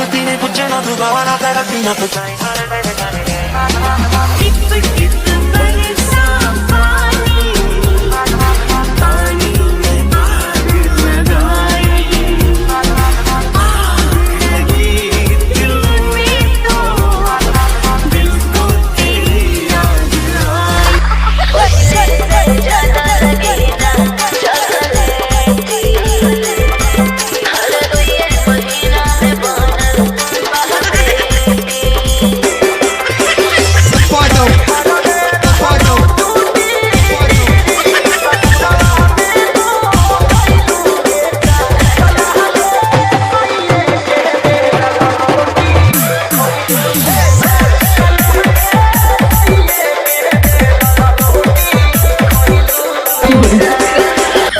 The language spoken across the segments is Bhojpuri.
कभी नहीं पूछना तू गवाना तेरा पीना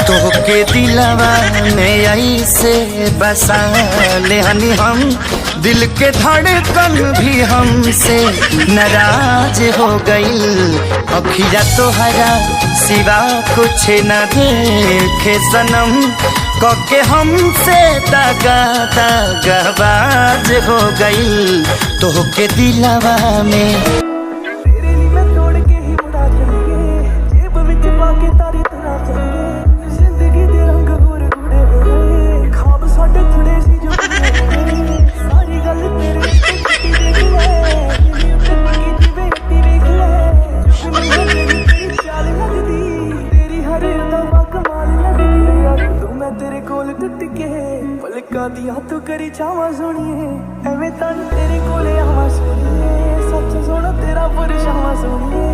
तो के दिलवा में ऐसे बसा ले हनी हम, दिल के धड़कन भी हमसे नाराज हो गई। अखिया तोहरा सिवा कुछ न देखे सनम, कके हमसे दगा दगाबाज हो गई। तो के दिलवा में दिया तू करी चावा सोनिए एवें तां तेरे कोले आवा सोनिए सच सोना तेरा परछावा सोनिए